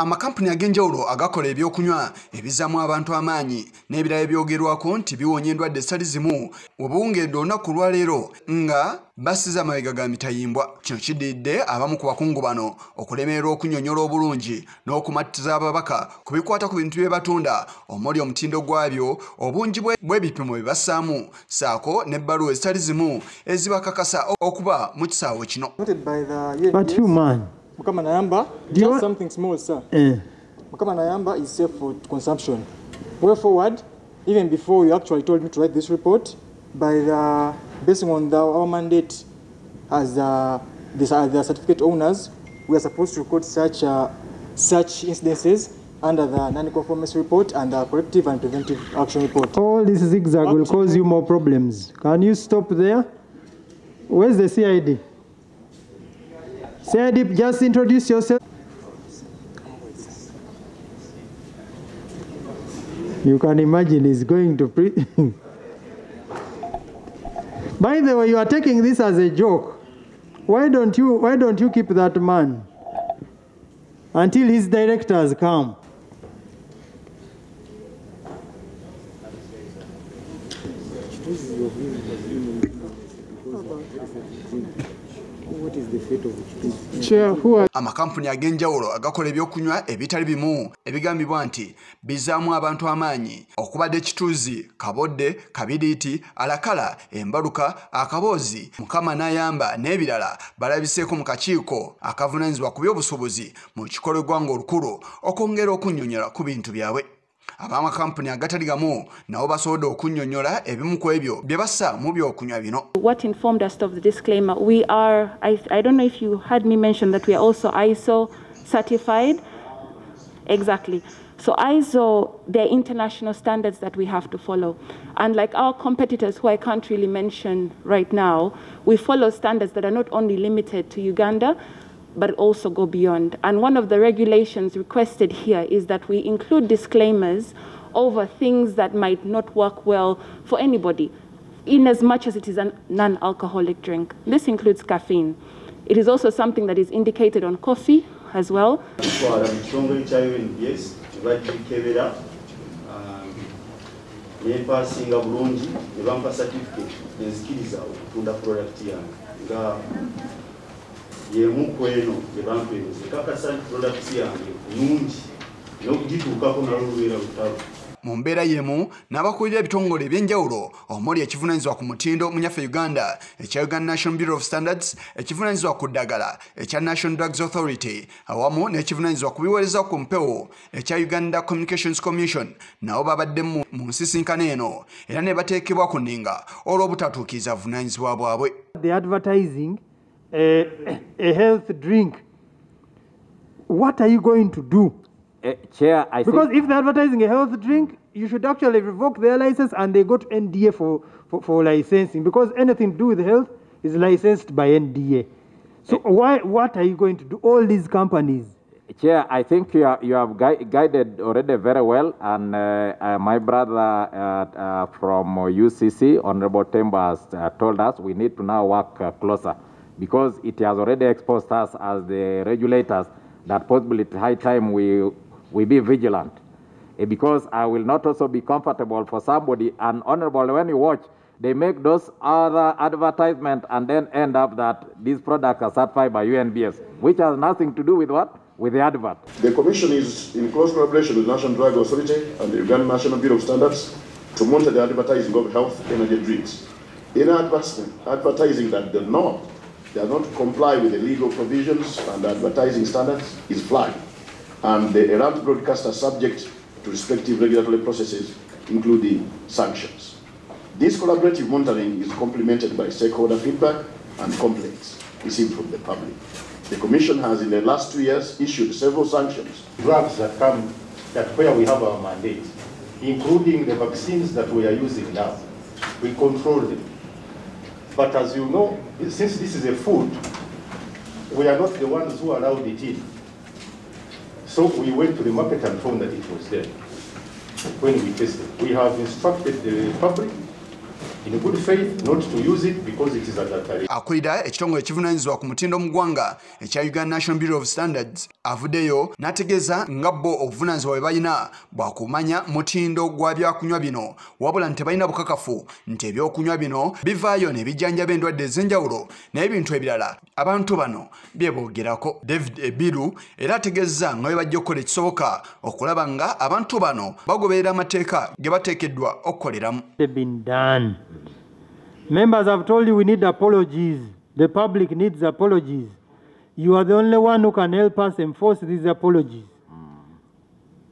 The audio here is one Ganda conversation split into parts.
Amakampuni ag'enjawulo agakola ebyokunywa ebizaamu abantu amaanyi n'ebirala ebyogerwako nti biwonya endwadde ezitali zimu obuwungedde olunaku lwaleero nga basize amabega ga mitayimbwa. Kino kiddiridde abamu ku bakungu bano okulemererwa okunnyonnyola obulungi n'okumattiza ababaka ku bikwata ku bintu bye batunda omuli omutindo gwabyo, obungi bw'ebipimo bye bassaamu ssaako n'ebbaluwa ezitali zimu ezibakakasa okuba mu kisaawe kino. But you man, Mukama Nayamba, just something small, sir. Mukama Nayamba is safe for consumption. Way forward, even before you actually told me to write this report, basing on our mandate as the certificate owners, we are supposed to record such incidences under the non-conformance report and the corrective and preventive action report. All this zigzag will cause you more problems. Can you stop there? Where's the CID? CID, just introduce yourself. You can imagine he's going to By the way, you are taking this as a joke. Why don't you keep that man until his directors come? What is the fate of it? Chair, who are amakampuni ag'enjawulo agakola ebyokunywa ebitali bimu ebigambibwa nti bizaamu abantu amaanyi okubadde ekituuzi, kabodde, kabiriiti, alakala, embaluka, akaboozi, Mukama Nayamba n'ebirala balabiseeko mu kakiiko akavunaanyizibwa ku by'obusuubuzi mu kikolo eggwanga olukulu okwongera okunnyonnyola ku bintu byabwe. Ab'amakampuni agatali gamu nabo basobodde okunnyonnyola ebimu ku ebyo bye bassa mu byokunywa bino. What informed us of the disclaimer, we are, I don't know if you heard me mention that we are also ISO certified. Exactly. So ISO, they're international standards that we have to follow. And like our competitors, who I can't really mention right now, we follow standards that are not only limited to Uganda, but also go beyond. And one of the regulations requested here is that we include disclaimers over things that might not work well for anybody, in as much as it is a non-alcoholic drink. This includes caffeine. It is also something that is indicated on coffee as well. Mu mbeera y'emu n'abakulira ebitongole ebyenjawulo omuli ekivunaanyizibwa ku mutindo mu nyaffe Uganda ekya Uganda National Bureau of Standards, ekivunaanyizibwa ku ddagala ekya National Drugs Authority awamu n'ekivunaanyizibwa ku biweereza ku mpewo ekya Uganda Communications Commission nabo babadde mu nsisinkano eno era ne bateekebwa ku nninga olw'obutatuukiriza buvunaanyizibwa bwabwe. The advertising a health drink, what are you going to do? Chair, because if they're advertising a health drink, you should actually revoke their license and they go to NDA for licensing, because anything to do with health is licensed by NDA. So what are you going to do? All these companies. Chair, I think you have guided already very well, and my brother from UCC, Honorable Temba, has told us we need to now work closer, because it has already exposed us as the regulators that possibly it's high time we be vigilant. Because I will not also be comfortable for somebody, and Honorable, when you watch, they make those other advertisements and then end up that these products are certified by UNBS, which has nothing to do with what? With the advert. The Commission is in close collaboration with the National Drug Authority and the Uganda National Bureau of Standards to monitor the advertising of health energy drinks. In advertising that does not comply with the legal provisions and advertising standards is flagged, and the errant broadcaster is subject to respective regulatory processes, including sanctions. This collaborative monitoring is complemented by stakeholder feedback and complaints received from the public. The Commission has in the last 2 years issued several sanctions. Drugs that come, that where we have our mandate, including the vaccines that we are using now, we control them. But as you know, since this is a food, we are not the ones who allowed it in. So we went to the market and found that it was there when we tested. We have instructed the public in good faith not to use it because it is adulterated. Akulira ekitongole ekivunaanyizibwa ku mutindo mu ggwanga ekya Uganda National Bureau of Standards Avuddeyo n'ategeeza nga bo obuvunaanyizibwa bwe balina bwakumanya mutindo gwa byakunywa bino wabula nti tebalina bukakafu nti ebyokunywa bino bivaayo ne bijjanjaba endwadde ez'enjawulo n'ebintu ebirala abantu bano byeboogerako. David Ebiru era ategeeza nga bwe bajja okukola ekisoboka okulaba nga abantu bano bagoberera amateeka ge bateekeddwa okukoleramu. Members have told you we need apologies. The public needs apologies. You are the only one who can help us enforce these apologies.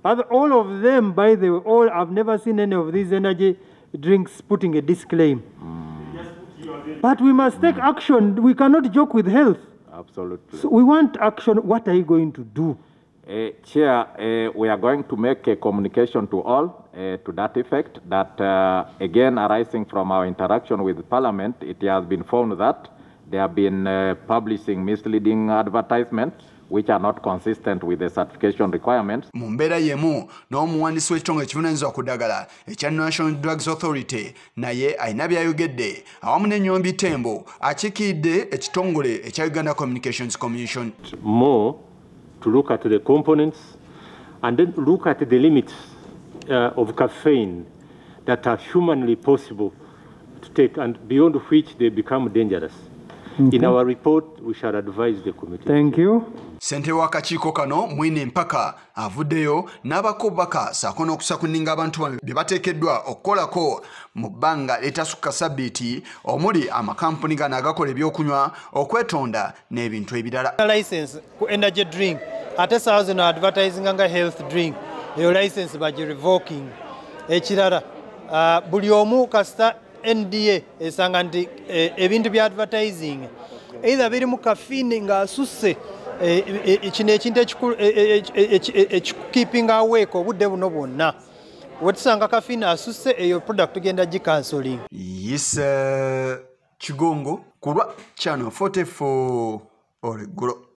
But all of them, by the way, I've never seen any of these energy drinks putting a disclaimer. But we must take action. We cannot joke with health. Absolutely. So we want action. What are you going to do? Chair, we are going to make a communication to all to that effect that, again, arising from our interaction with Parliament, it has been found that they have been publishing misleading advertisements which are not consistent with the certification requirements. Mu mbeera yemu n'omuwandiisi w'ekitongole ekivunaanyizibwa ku ddagala ekya National Drugs Authority naye alina by'ayogedde awamu n'ennyombi Tembo akiikidde ekitongole ekya Uganda Communications Commission. More to look at the components and then look at the limits of caffeine that are humanly possible to take and beyond which they become dangerous. In our report, we shall advise the committee. Thank you. Ssentebe w'akakiiko kano Mwine Mpaka avuddeyo n'abakobaka ssaako n'okusakuninga abantu bye bateekeddwa okukolako mu bbanga litasukka ssabbiiti omuli amakampuni gano agakola ebyokunywa okwetonda n'ebintu ebirala. License ku energy drink ate saawa zino advertising nga health drink eyo license bagi revoking. Ekirala buli omu kasita NDA esanga nti ebintu bya advertising either biri mu caffeine nga asusse kino ekintu ekikeeping awake obudde buno bwonna wetusanga caffeine asusse eyo product tugenda gicancelling. Kigongo kulwa Channel 44 Oleggulo.